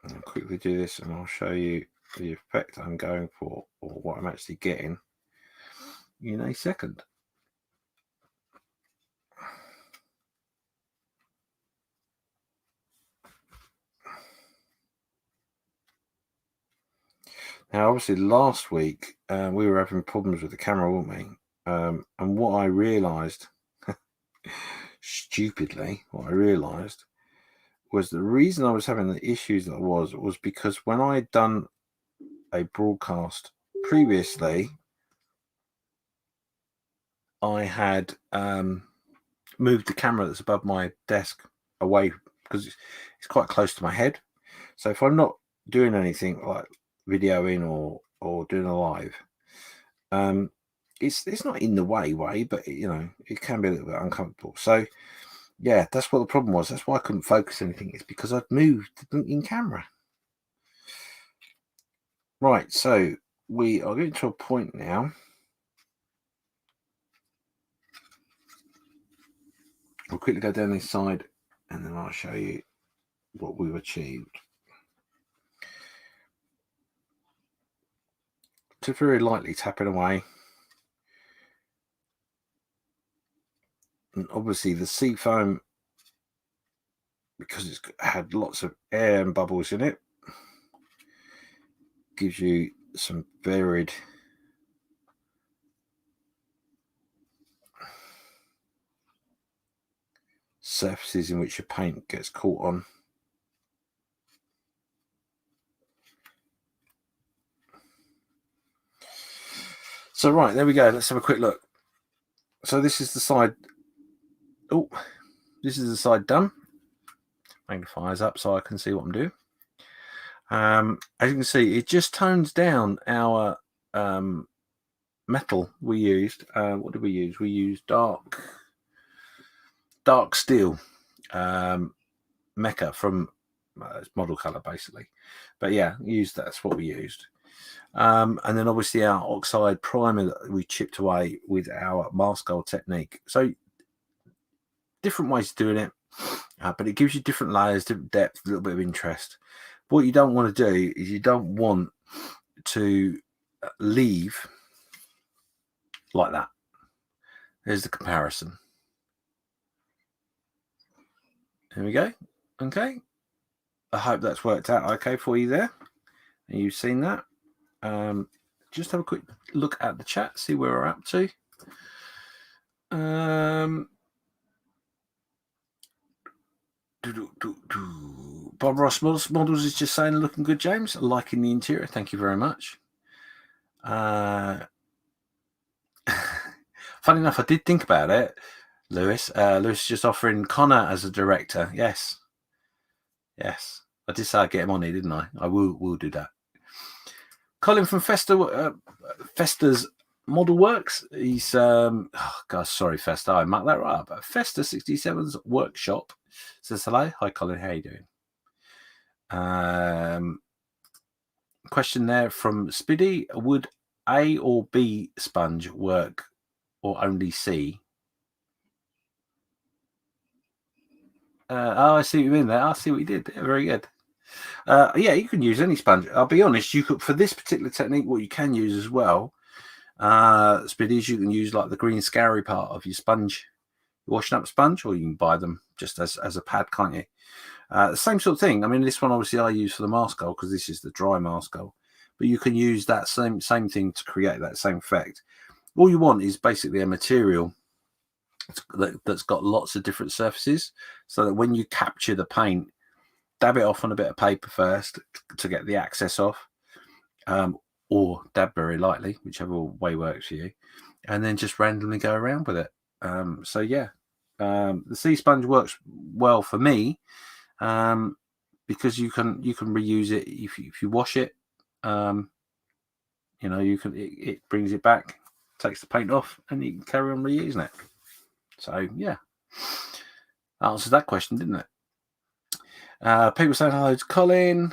I'll quickly do this and I'll show you the effect I'm going for, or what I'm actually getting, in a second. Now, obviously, last week we were having problems with the camera, weren't we? And what I realised, stupidly, was the reason I was having the issues that I was because when I had done a broadcast previously, I had moved the camera that's above my desk away because it's quite close to my head. So if I'm not doing anything like videoing or doing a live, it's not in the way, but it can be a little bit uncomfortable. So yeah, that's what the problem was. That's why I couldn't focus anything. It's because I'd moved the in camera. Right, so we are getting to a point now. We'll quickly go down this side and then I'll show you what we've achieved. Just very lightly tapping away. And obviously the seafoam, because it's had lots of air and bubbles in it, gives you some varied surfaces in which your paint gets caught on. So right, there we go. Let's have a quick look. So this is the side. Oh, this is the side done. Magnifiers up so I can see what I'm doing. As you can see, it just tones down our metal we used. What did we use? We used dark steel Mecha from it's model color basically. But yeah, that's what we used. And then obviously our oxide primer that we chipped away with our Maskell technique. So different ways of doing it, but it gives you different layers, different depth, a little bit of interest. What you don't want to do is you don't want to leave like that. There's the comparison. There we go. Okay. I hope that's worked out okay for you there. And you've seen that. Just have a quick look at the chat, see where we're up to. Bob Ross Models is just saying, looking good, James. Liking the interior. Thank you very much. Funny enough, I did think about it, Lewis. Lewis is just offering Connor as a director. Yes. I did say I'd get him on here, didn't I? I will do that. Colin from Festa's Model Works. He's sorry, Festa, I mucked that right up. Festa 67's workshop says hello. Hi, Colin. How are you doing? Question there from Spiddy. Would A or B sponge work, or only C? I see what you mean there. I see what you did. Yeah, very good. Yeah, you can use any sponge. I'll be honest, you could, for this particular technique, what you can use as well, Spiddies, you can use like the green scoury part of your sponge, your washing up sponge, or you can buy them just as a pad, can't you? The same sort of thing. I mean, this one obviously I use for the Maskell because this is the dry Maskell, but you can use that same thing to create that same effect. All you want is basically a material that's got lots of different surfaces, so that when you capture the paint, dab it off on a bit of paper first to get the excess off, or dab very lightly, whichever way works for you, and then just randomly go around with it. So yeah, the sea sponge works well for me because you can reuse it if you wash it. You can it brings it back takes the paint off, and you can carry on reusing it. So yeah, answered that question, didn't it? People saying hello to Colin,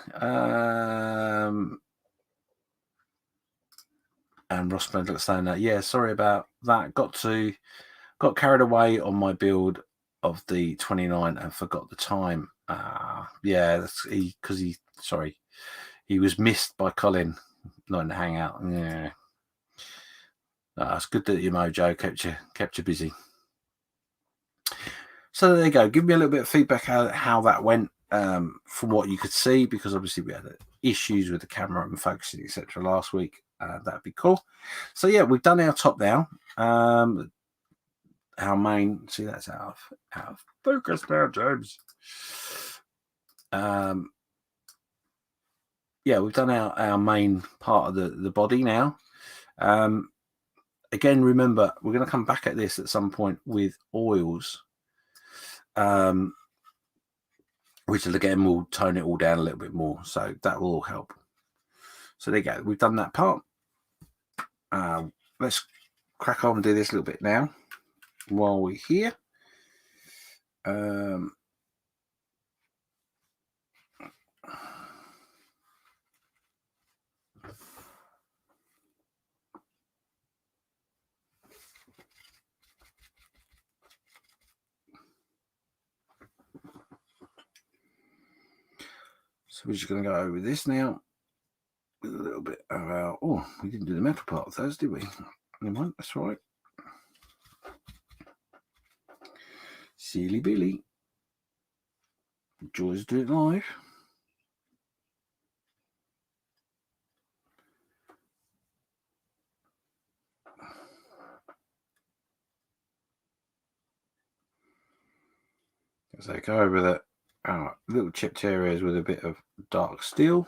and Ross Medlock saying that, yeah, sorry about that. Got carried away on my build of the 29 and forgot the time. Yeah, that's because he was missed by Colin, not in the hangout. Yeah, it's good that your mojo kept you busy. So there you go. Give me a little bit of feedback how that went from what you could see, because obviously we had issues with the camera and focusing, etc. last week. That'd be cool. So yeah, we've done our top down. Our main, see, that's out of focus now, James. Yeah, we've done our main part of the body now. Again, remember, we're going to come back at this at some point with oils, which again will tone it all down a little bit more. So that will all help. So there you go. We've done that part. Let's crack on and do this a little bit now while we're here. So we're just going to go over this now with a little bit of our... Oh, we didn't do the metal part of those, did we? Never mind, that's right. Silly Billy. Joys do it live. As I go over the little chipped areas with a bit of dark steel.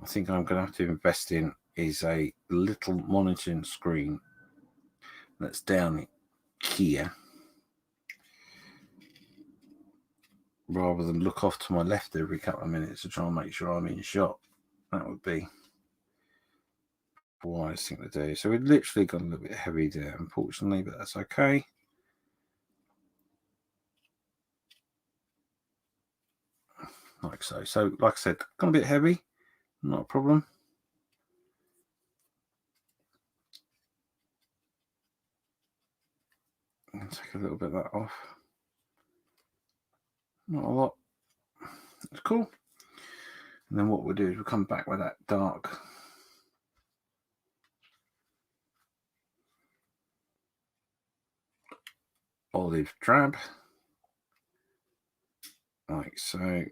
I think I'm going to have to invest in is a little monitoring screen that's down here, rather than look off to my left every couple of minutes to try and make sure I'm in shot. That would be a wise thing to do. So we've literally got a little bit heavy there, unfortunately, but that's okay. Like so. So, like I said, got a bit heavy, not a problem. I'll take a little bit of that off. Not a lot. It's cool. And then what we'll do is we'll come back with that dark olive drab, like so.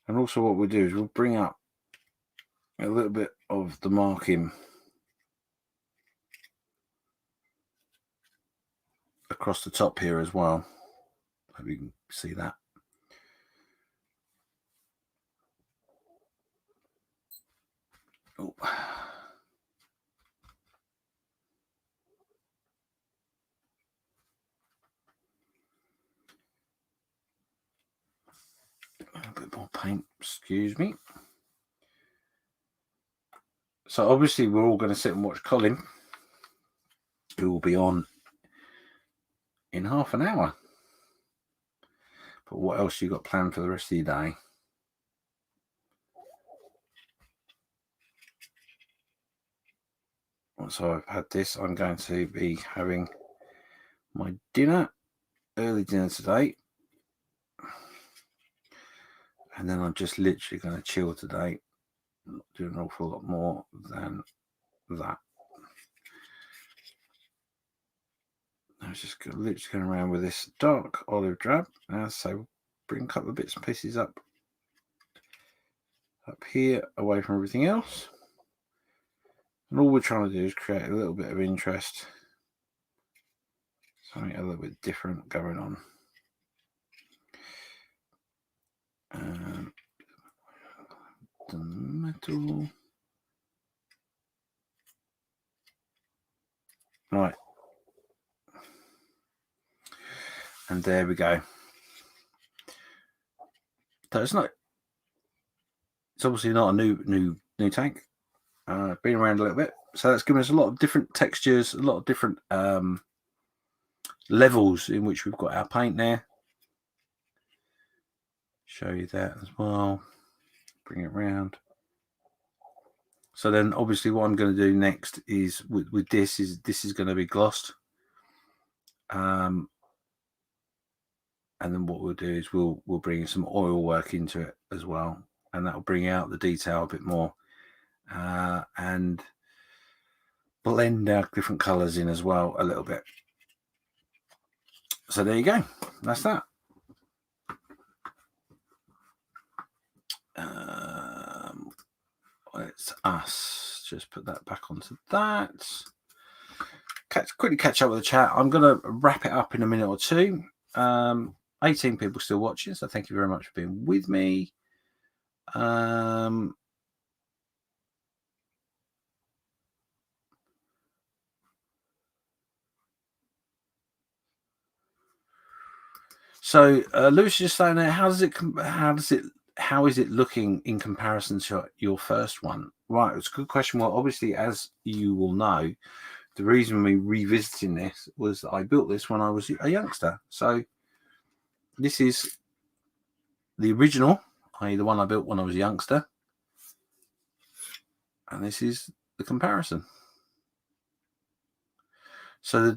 And also what we'll do is we'll bring up a little bit of the marking across the top here as well. Hope you can see that. Oh. A bit more paint, excuse me. So obviously we're all going to sit and watch Colin, who will be on in half an hour. But what else you got planned for the rest of your day? Once I've had this, I'm going to be having my dinner, early dinner today. And then I'm just literally going to chill today. Not do an awful lot more than that. I'm just literally going around with this dark olive drab. So bring a couple of bits and pieces up here, away from everything else. And all we're trying to do is create a little bit of interest, something a little bit different going on. The metal. Right. And there we go. So it's obviously not a new tank. Been around a little bit. So that's given us a lot of different textures, a lot of different levels in which we've got our paint there. Show you that as well. Bring it around. So then obviously what I'm going to do next is with this is going to be glossed. And then what we'll do is we'll bring some oil work into it as well, and that will bring out the detail a bit more, and blend our different colors in as well a little bit. So there you go. That's that. It's us. Just put that back onto that. Quickly catch up with the chat. I'm going to wrap it up in a minute or two. 18 people still watching, so thank you very much for being with me. So Lewis is just saying there, how is it looking in comparison to your first one? Right, it's a good question. Well, obviously, as you will know, the reason we revisiting this was that I built this when I was a youngster. So this is the original, i.e. the one I built when I was a youngster. And this is the comparison. So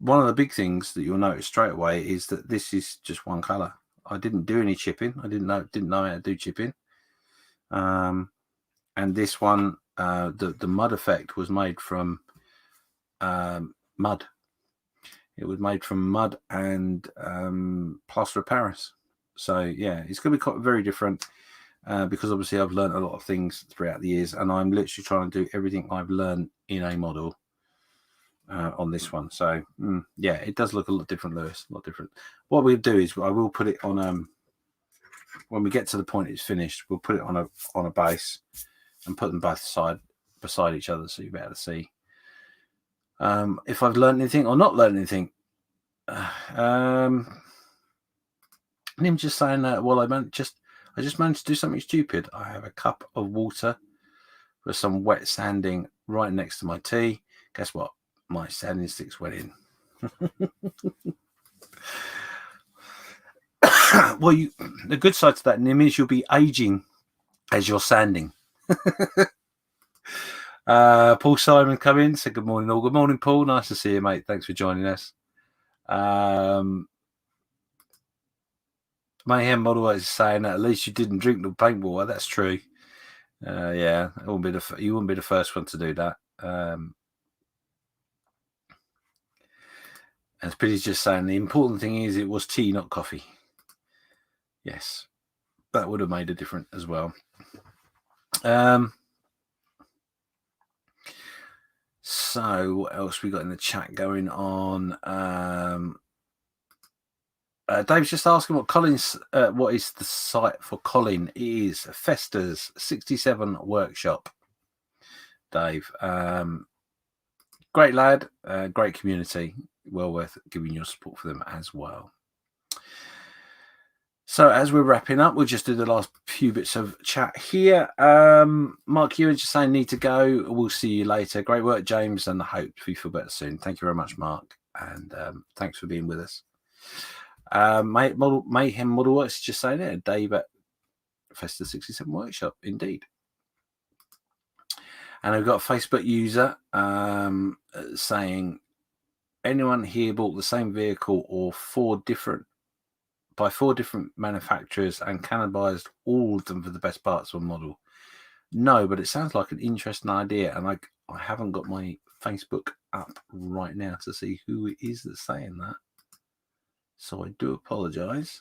one of the big things that you'll notice straight away is that this is just one color. I didn't do any chipping. I didn't know how to do chipping. And this one, the mud effect was made from mud. It was made from mud and plaster of Paris. So yeah, it's going to be quite very different because obviously I've learned a lot of things throughout the years, and I'm literally trying to do everything I've learned in a model on this one. So yeah, it does look a lot different, Lewis. A lot different. What we'll do is I will put it on when we get to the point it's finished, we'll put it on a base and put them both beside each other, so you'll be able to see if I've learned anything or not learned anything. And him just saying that, well, I just managed to do something stupid. I have a cup of water with some wet sanding right next to my tea. Guess what? My sanding sticks went in. Well, the good side to that, Nim, is you'll be aging as you're sanding. Paul Simon come in, said good morning all. Good morning, Paul. Nice to see you, mate. Thanks for joining us. Mayhem Model is saying that at least you didn't drink the paint water. That's true. Yeah, you wouldn't be the first one to do that. And Speedy's just saying the important thing is it was tea, not coffee. Yes, that would have made a difference as well. So what else we got in the chat going on? Dave's just asking what is the site for Colin? It is Festa's 67 Workshop. Dave, great lad, great community, well worth giving your support for them as well. So as we're wrapping up, we'll just do the last few bits of chat here. Mark Ewan just saying need to go. We'll see you later. Great work, James, and I hope you feel better soon. Thank you very much, Mark, and thanks for being with us. Mayhem Model Works just saying it. Dave at Festa 67 Workshop, indeed. And I've got a Facebook user saying, anyone here bought the same vehicle or by four different manufacturers and cannibalized all of them for the best parts of a model? No, but it sounds like an interesting idea, and I haven't got my Facebook up right now to see who it is that's saying that. So I do apologise.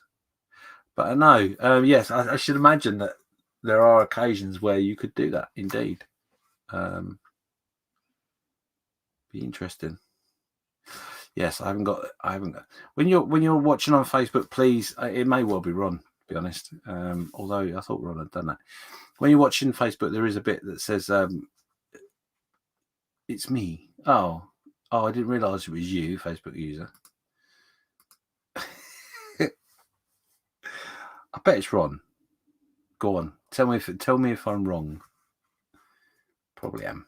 But I know, yes, I should imagine that there are occasions where you could do that, indeed. Be interesting. Yes, I haven't got. When you're watching on Facebook, please. It may well be Ron, to be honest. Although I thought Ron had done that. When you're watching Facebook, there is a bit that says, "It's me." Oh, I didn't realise it was you, Facebook user. I bet it's Ron. Go on, tell me if I'm wrong. Probably am.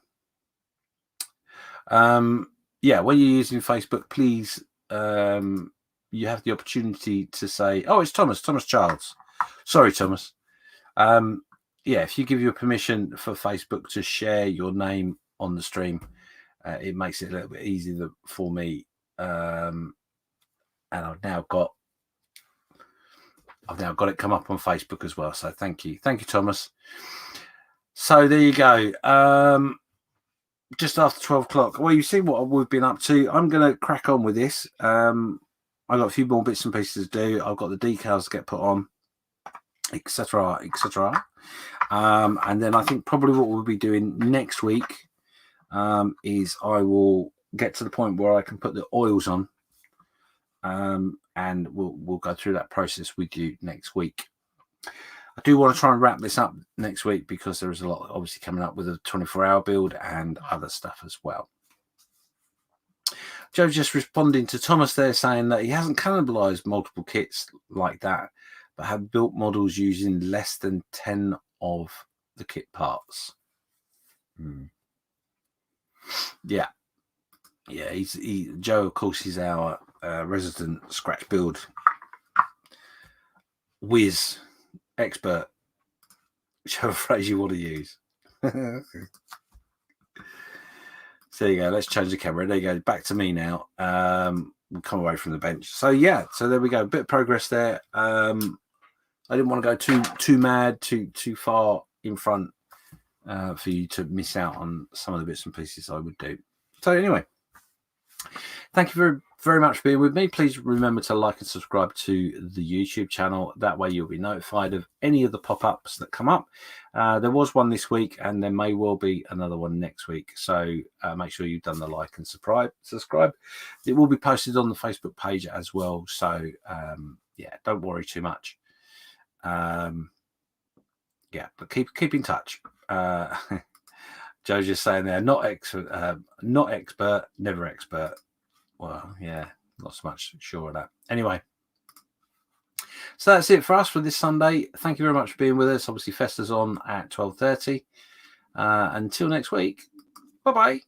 Yeah, when you're using Facebook, please, you have the opportunity to say, "Oh, it's Thomas Childs." Sorry, Thomas. Yeah, if you give your permission for Facebook to share your name on the stream, it makes it a little bit easier for me. And I've now got it come up on Facebook as well. So thank you, Thomas. So there you go. Just after 12 o'clock. Well, you see what we've been up to. I'm going to crack on with this. I've got a few more bits and pieces to do. I've got the decals to get put on, etc., etc. And then I think probably what we'll be doing next week is I will get to the point where I can put the oils on, and we'll go through that process with you next week. I do want to try and wrap this up next week because there is a lot obviously coming up with a 24-hour build and other stuff as well. Joe's just responding to Thomas there, saying that he hasn't cannibalized multiple kits like that, but have built models using less than 10 of the kit parts. Yeah. Joe, of course, is our resident scratch build whiz expert, whichever phrase you want to use. So there you go. Let's change the camera. There you go. Back to me now. We'll come away from the bench. So yeah. So there we go. A bit of progress there. I didn't want to go too mad, too far in front for you to miss out on some of the bits and pieces I would do. So anyway, thank you very, very much for being with me. Please remember to like and subscribe to the YouTube channel. That way you'll be notified of any of the pop-ups that come up. There was one this week, and there may well be another one next week. So make sure you've done the like and subscribe. It will be posted on the Facebook page as well. So yeah, don't worry too much. Yeah, but keep in touch. Joe's just saying there, not expert, never expert. Well, yeah, not so much sure of that. Anyway, so that's it for us for this Sunday. Thank you very much for being with us. Obviously, Festa's on at 12:30. Until next week, bye-bye.